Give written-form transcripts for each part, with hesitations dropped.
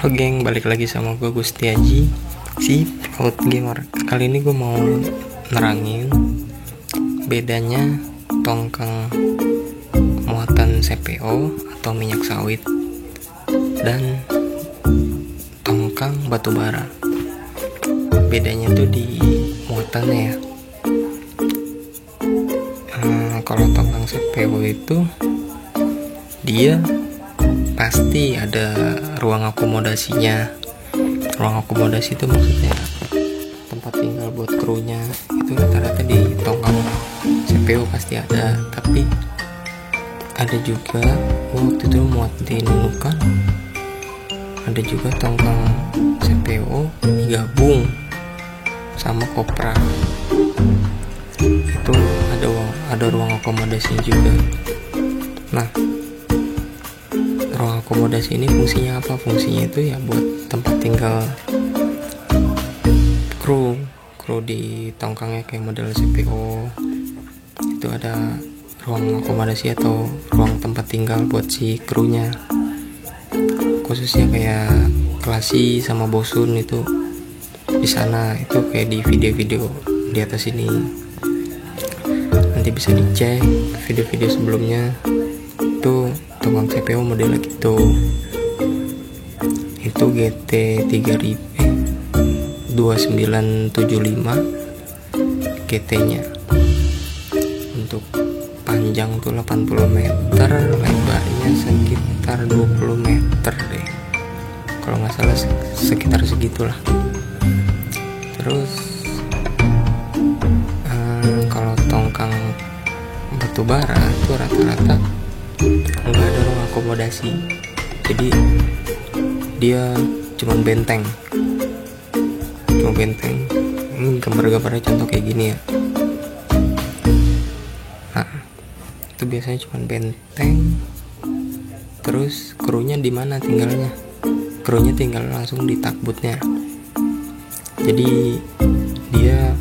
Halo geng, balik lagi sama gue Gusti Aji, si Out Gamer. Kali ini gue mau nerangin bedanya tongkang muatan CPO atau minyak sawit dan tongkang batu bara. Bedanya tuh di muatannya ya. Kalau tongkang CPO itu dia pasti ada ruang akomodasinya. Ruang akomodasi itu maksudnya tempat tinggal buat krunya. Itu rata-rata di tongkang CPO pasti ada. Tapi ada juga waktu itu muat di Nunukan, ada juga tongkang CPO digabung sama Kopra. Itu ada ruang akomodasi juga. Nah, ruang akomodasi ini fungsinya apa? Fungsinya itu ya buat tempat tinggal kru di tongkangnya kayak model CPO. Itu ada ruang akomodasi atau ruang tempat tinggal buat si krunya. Khususnya kayak Klasi sama Bosun itu di sana. Itu kayak di video-video di atas ini. Nanti bisa dicek video-video sebelumnya. Itu tongkang CPO model gitu. Itu GT 2975 GT nya. Untuk panjang tuh 80 meter, lebarnya sekitar 20 meter deh, kalau nggak salah sekitar segitulah. Terus kalau tongkang batu bara itu rata-rata nggak ada ruang akomodasi, jadi dia cuma benteng. Ini gambar-gambarnya contoh kayak gini ya. Nah, itu biasanya cuma benteng. Terus krunya di mana tinggalnya? Krunya tinggal langsung di takbutnya. Jadi dia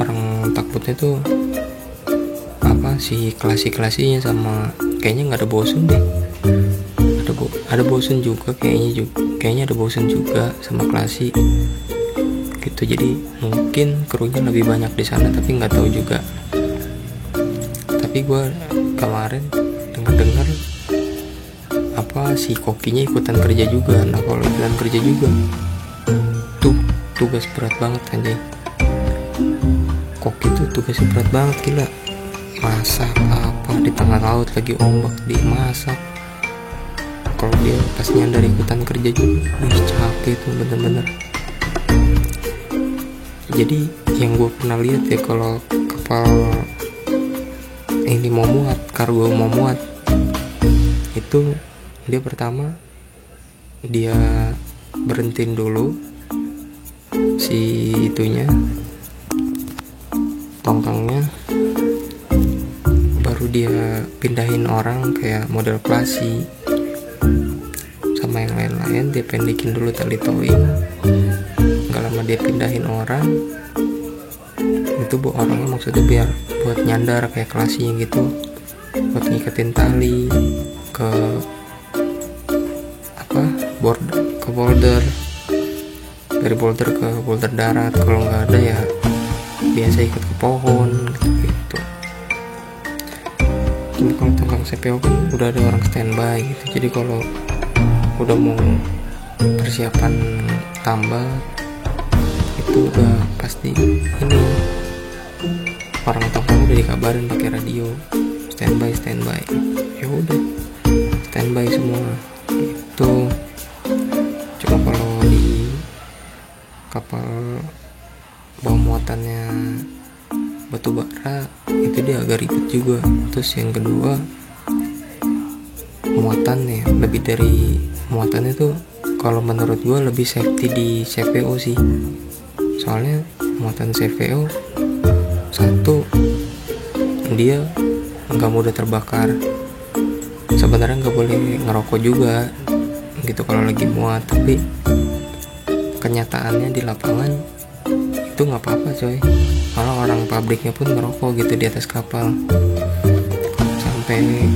orang takbutnya tuh si klasinya sama kayaknya nggak ada Bosun deh. Ada Bosun juga kayaknya ada Bosun juga sama Klasi gitu. Jadi mungkin krunya lebih banyak di sana, tapi nggak tahu juga. Tapi gue kemarin dengar si kokinya ikutan kerja juga. Nah, kalau ikutan kerja juga tuh tugas berat banget anjay. Koki tuh tugasnya berat banget, gila. Masak apa di tengah laut lagi ombak, dimasak. Kalau dia pas nyandar ikutan kerja juga, capek tuh bener-bener. Jadi yang gue pernah lihat ya, kalau kapal ini mau muat, kargo mau muat, itu dia pertama dia berhentiin dulu si itunya, tongkangnya, baru dia pindahin orang kayak model Klasi sama yang lain-lain. Dia pendekin dulu tali towing, nggak lama dia pindahin orang. Itu orangnya maksudnya biar buat nyandar kayak Klasinya gitu, buat ngiketin tali ke boulder, dari boulder ke boulder darat. Kalau nggak ada ya biasa ikut ke pohon gitu. Ini kalau tongkang CPO kan udah ada orang standby gitu. Jadi kalau udah mau persiapan tambal itu udah pasti ini orang tongkang udah dikabarin pakai radio, standby. Ya udah standby semua itu. Cuma kalau di kapal bawa muatannya batu bara itu dia agak ribet juga. Terus yang kedua, muatannya tuh kalau menurut gue lebih safety di CPO sih. Soalnya muatan CPO satu, dia nggak mudah terbakar. Sebenarnya nggak boleh ngerokok juga gitu kalau lagi muat, tapi kenyataannya di lapangan itu nggak apa-apa coy. Malah orang pabriknya pun ngerokok gitu di atas kapal. Sampai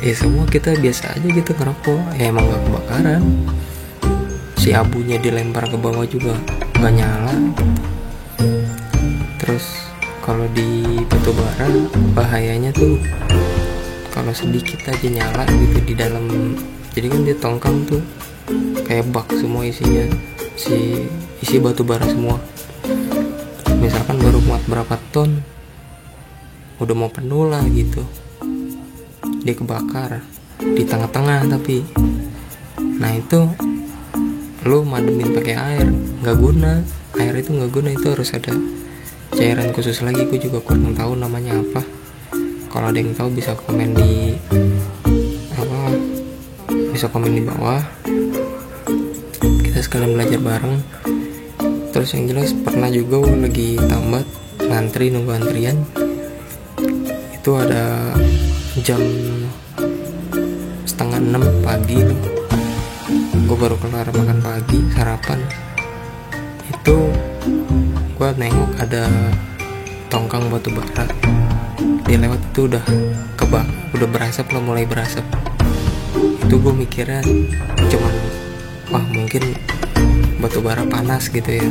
ya semua kita biasa aja gitu ngerokok, ya emang gak kebakaran, si abunya dilempar ke bawah juga gak nyala. Terus kalau di batu bara bahayanya tuh kalau sedikit aja nyala gitu di dalam, jadi kan dia tongkang tuh kayak bak semua isinya, isi batu bara semua. Misalkan baru muat berapa ton, udah mau penuh lah gitu, dia kebakar di tengah-tengah. Tapi nah itu lu mademin pakai air nggak guna, air itu nggak guna, itu harus ada cairan khusus lagi. Gue juga kurang tahu namanya apa, kalau ada yang tahu bisa komen di bawah, kita sekalian belajar bareng. Terus yang jelas pernah juga gue lagi tambat ngantri, nunggu antrian itu ada jam 5:30 pagi tuh, gue baru kelar makan pagi sarapan. Itu gue nengok ada tongkang batu bara, dia lewat itu udah udah berasap lah, mulai berasap. Itu gue mikirnya cuman wah mungkin batu bara panas gitu ya,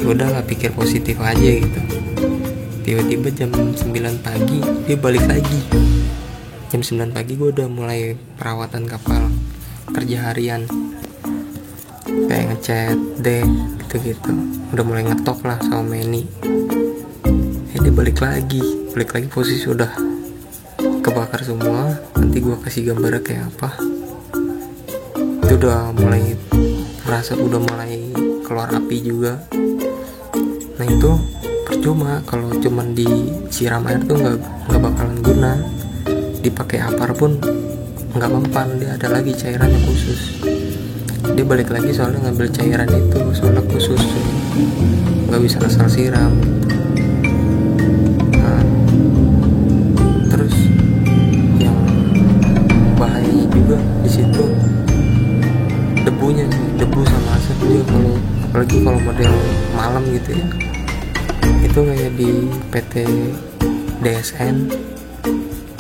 udahlah pikir positif aja gitu. Tiba-tiba jam 9 pagi dia balik lagi. Jam 9 pagi gue udah mulai perawatan kapal, kerja harian kayak ngecat dek gitu-gitu, udah mulai ngetok lah sama Meni. Dia balik lagi posisi udah kebakar semua. Nanti gue kasih gambarnya kayak apa. Itu udah mulai merasa udah mulai keluar api juga. Nah itu percuma kalau cuman disiram air tuh nggak bakalan guna, dipakai apar pun nggak mempan, dia ada lagi cairan yang khusus. Dia balik lagi soalnya ngambil cairan itu, soalnya khusus, nggak bisa asal siram. Nah, terus yang bahayanya juga di situ debunya sih, debu sama asap juga. Kalau apalagi kalau model malam gitu ya, itu kayak di PT DSN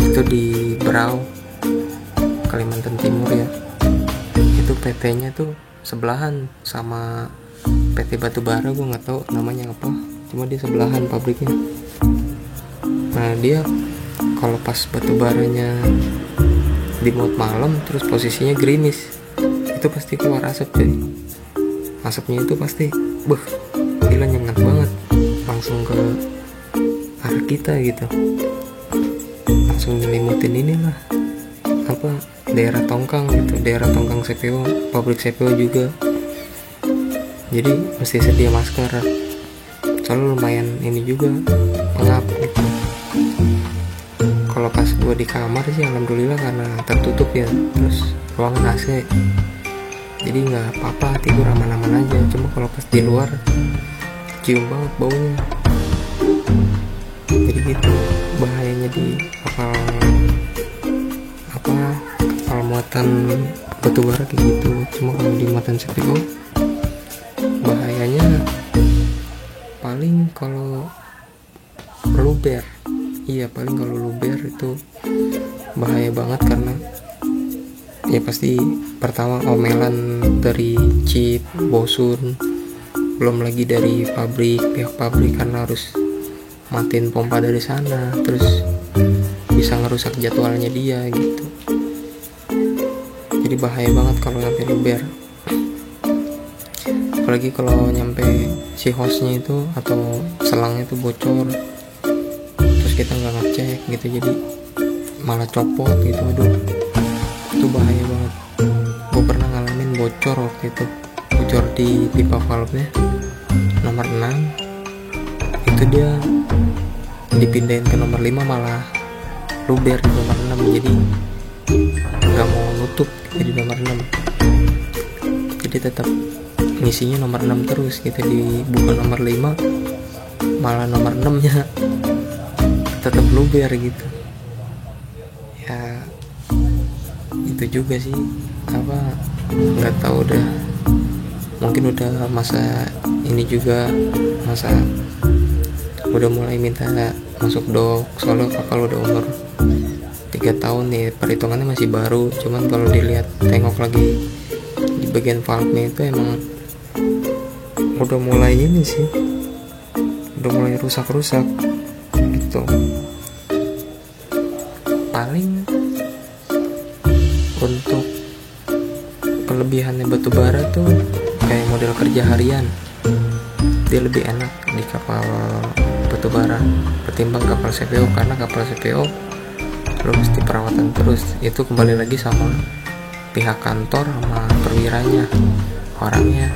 itu di Berau, Kalimantan Timur ya. Itu PT-nya tuh sebelahan sama PT Batubara, gue nggak tahu namanya apa, cuma dia sebelahan pabriknya. Nah dia kalau pas batubaranya di mode malam terus posisinya gerimis, itu pasti keluar asap cuy. Asapnya itu pasti gila nyengat banget, langsung ke arah kita gitu, langsung nyelimutin inilah apa, daerah tongkang gitu, daerah tongkang CPO, pabrik CPO juga. Jadi mesti sedia masker, soalnya lumayan ini juga pengap gitu. Kalau pas gue di kamar sih alhamdulillah karena tertutup ya, terus ruangan AC, jadi nggak apa-apa, tidur aman-aman aja. Cuma kalau pas di luar cium banget baunya. Jadi gitu bahayanya di kapal muatan batubara kayak gitu. Cuma kalau di muatan CPO bahayanya paling kalau luber. Iya paling kalau luber itu bahaya banget, karena ya pasti pertama omelan dari chip, bosun, belum lagi dari pihak pabrik karena harus matiin pompa dari sana, terus bisa ngerusak jadwalnya dia gitu. Jadi bahaya banget kalau sampai luber. Apalagi kalau nyampe si hostnya itu atau selangnya itu bocor, terus kita nggak ngecek gitu, jadi malah copot gitu. Aduh, itu bahaya banget. Gue pernah ngalamin bocor waktu itu, bocor di pipa valve-nya nomor 6. Itu dia dipindahin ke nomor 5 malah luber di nomor 6, jadi nggak mau nutup jadi nomor 6, jadi tetap ngisinya nomor 6 terus gitu. Dibuka nomor 5 malah nomor 6 nya tetap luber gitu ya. Itu juga sih apa, nggak tahu dah, mungkin udah masa ini juga, masa udah mulai minta masuk dok, soalnya kapal udah umur 30 3 tahun nih, perhitungannya masih baru. Cuman kalau dilihat tengok lagi di bagian valve-nya itu emang udah mulai ini sih, udah mulai rusak-rusak gitu. Paling untuk kelebihannya batu bara tuh kayak model kerja harian, dia lebih enak di kapal batu bara ketimbang kapal CPO, karena kapal CPO lo mesti perawatan terus. Itu kembali lagi sama pihak kantor sama perwiranya, orangnya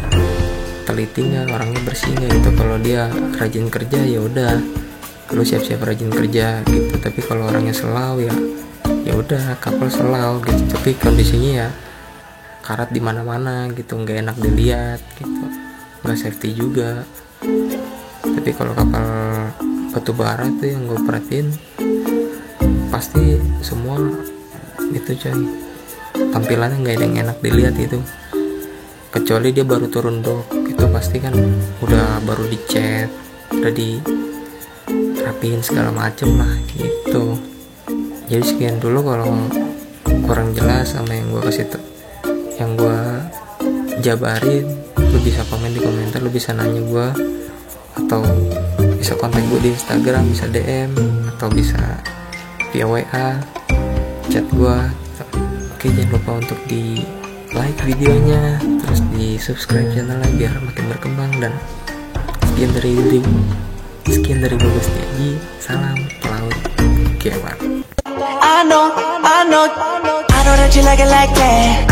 teliti nggak, orangnya bersih nggak gitu. Kalau dia rajin kerja ya udah lo siap-siap rajin kerja gitu, tapi kalau orangnya selau ya udah kapal selau gitu. Tapi kondisinya ya karat di mana-mana gitu, nggak enak dilihat gitu, nggak safety juga. Tapi kalau kapal batu bara tuh yang gue perhatiin pasti semua itu coy, tampilannya nggak ada yang enak dilihat itu, kecuali dia baru turun dok, itu pasti kan udah baru dicat, udah dirapiin segala macem lah gitu. Jadi sekian dulu, kalau kurang jelas sama yang gue kasih yang gue jabarin, lu bisa komen di komentar, lu bisa nanya gue, atau bisa kontak gue di Instagram, bisa DM, atau bisa via WA, chat gue. Oke, jangan lupa untuk di like videonya, terus di subscribe channelnya biar makin berkembang. Dan sekian dari gue Gustiaji, salam pelaut Kiamat. I know that you like it like that.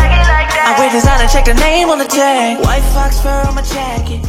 I wear designer, check the name on the tag. White fox fur on my jacket.